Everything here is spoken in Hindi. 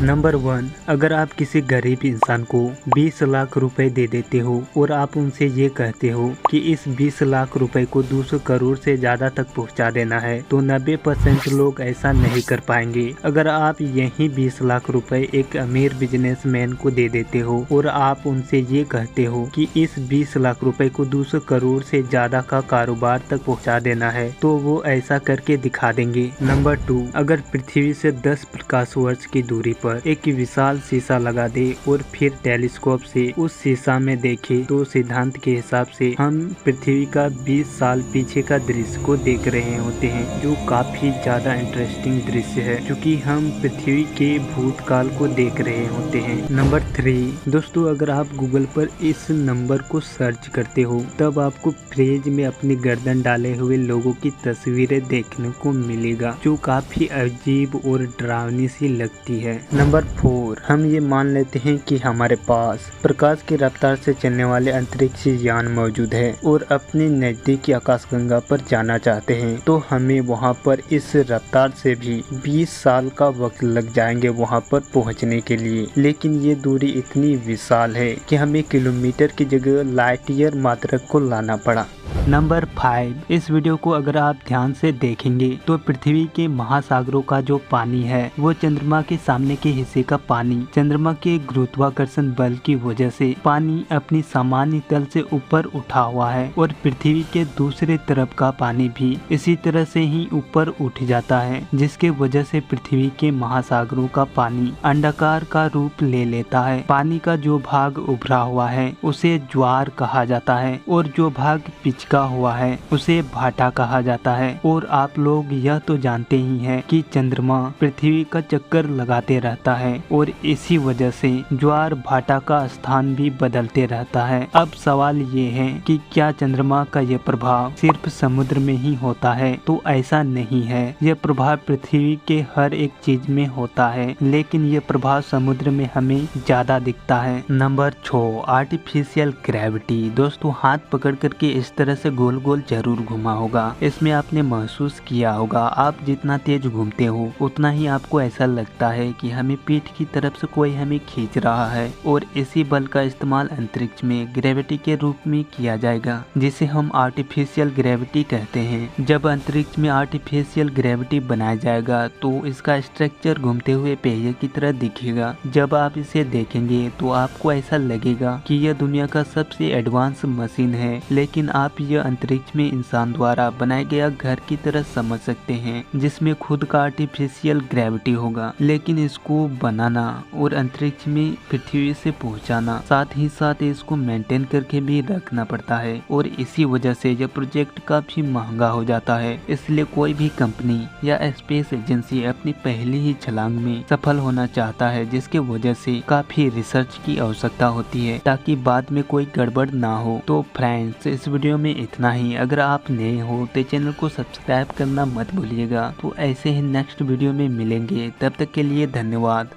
नंबर 1, अगर आप किसी गरीब इंसान को 20 लाख रुपए दे देते हो और आप उनसे ये कहते हो कि इस 20 लाख रुपए को 200 करोड़ से ज़्यादा तक पहुंचा देना है, तो 90% लोग ऐसा नहीं कर पाएंगे। अगर आप यही 20 लाख रुपए एक अमीर बिजनेसमैन को दे देते हो और आप उनसे ये कहते हो कि इस 20 लाख रुपए को 200 करोड़ से ज़्यादा का कारोबार तक पहुँचा देना है, तो वो ऐसा करके दिखा देंगे। नंबर 2, अगर पृथ्वी से 10 प्रकाश वर्ष की दूरी पर एक विशाल शीशा लगा दे और फिर टेलीस्कोप से उस शीशा में देखे, तो सिद्धांत के हिसाब से हम पृथ्वी का 20 साल पीछे का दृश्य को देख रहे होते हैं, जो काफी ज्यादा इंटरेस्टिंग दृश्य है, क्योंकि हम पृथ्वी के भूतकाल को देख रहे होते हैं। नंबर 3, दोस्तों अगर आप गूगल पर इस नंबर को सर्च करते हो, तब आपको फ्रिज में अपनी गर्दन डाले हुए लोगों की तस्वीरें देखने को मिलेगा, जो काफी अजीब और डरावनी सी लगती है। नंबर 4, हम ये मान लेते हैं कि हमारे पास प्रकाश की रफ्तार से चलने वाले अंतरिक्ष यान मौजूद है और अपनी नजदीकी आकाशगंगा पर जाना चाहते हैं, तो हमें वहां पर इस रफ्तार से भी 20 साल का वक्त लग जाएंगे वहां पर पहुंचने के लिए। लेकिन ये दूरी इतनी विशाल है कि हमें किलोमीटर की जगह लाइट ईयर मात्रक को लाना पड़ा। नंबर 5, इस वीडियो को अगर आप ध्यान से देखेंगे तो पृथ्वी के महासागरों का जो पानी है वो चंद्रमा के सामने के हिस्से का पानी चंद्रमा के गुरुत्वाकर्षण बल की वजह से पानी अपनी सामान्य तल से ऊपर उठा हुआ है, और पृथ्वी के दूसरे तरफ का पानी भी इसी तरह से ही ऊपर उठ जाता है, जिसके वजह से पृथ्वी के महासागरों का पानी अंडाकार का रूप ले लेता है। पानी का जो भाग उभरा हुआ है उसे ज्वार कहा जाता है और जो भाग पिचका हुआ है उसे भाटा कहा जाता है। और आप लोग यह तो जानते ही हैं कि चंद्रमा पृथ्वी का चक्कर लगाते रहता है और इसी वजह से ज्वार भाटा का स्थान भी बदलते रहता है। अब सवाल ये है कि क्या चंद्रमा का यह प्रभाव सिर्फ समुद्र में ही होता है? तो ऐसा नहीं है, यह प्रभाव पृथ्वी के हर एक चीज में होता है, लेकिन यह प्रभाव समुद्र में हमें ज्यादा दिखता है। Number 6, artificial gravity. दोस्तों हाथ पकड़ करके इस तरह से गोल गोल जरूर घुमा होगा, इसमें आपने महसूस किया होगा आप जितना तेज घूमते हो उतना ही आपको ऐसा लगता है कि हमें पीठ की तरफ से कोई हमें खींच रहा है, और इसी बल का इस्तेमाल अंतरिक्ष में ग्रेविटी के रूप में किया जाएगा, जिसे हम आर्टिफिशियल ग्रेविटी कहते हैं। जब अंतरिक्ष में आर्टिफिशियल ग्रेविटी बनाया जाएगा तो इसका स्ट्रक्चर घूमते हुए पहिए की तरह दिखेगा। जब आप इसे देखेंगे तो आपको ऐसा लगेगा कि यह दुनिया का सबसे एडवांस मशीन है, लेकिन आप यह अंतरिक्ष में इंसान द्वारा बनाया गया घर की तरह समझ सकते हैं, जिसमें खुद का आर्टिफिशियल ग्रेविटी होगा। लेकिन इसको बनाना और अंतरिक्ष में पृथ्वी से पहुंचाना, साथ ही साथ इसको मेंटेन करके भी रखना पड़ता है, और इसी वजह से यह प्रोजेक्ट काफी महंगा हो जाता है। इसलिए कोई भी कंपनी या स्पेस एजेंसी अपनी पहली ही छलांग में सफल होना चाहता है, जिसके वजह से काफी रिसर्च की आवश्यकता होती है ताकि बाद में कोई गड़बड़ ना हो। तो फ्रेंड्स इस वीडियो में इतना ही। अगर आप नए हो तो चैनल को सब्सक्राइब करना मत भूलिएगा। तो ऐसे ही नेक्स्ट वीडियो में मिलेंगे, तब तक के लिए धन्यवाद।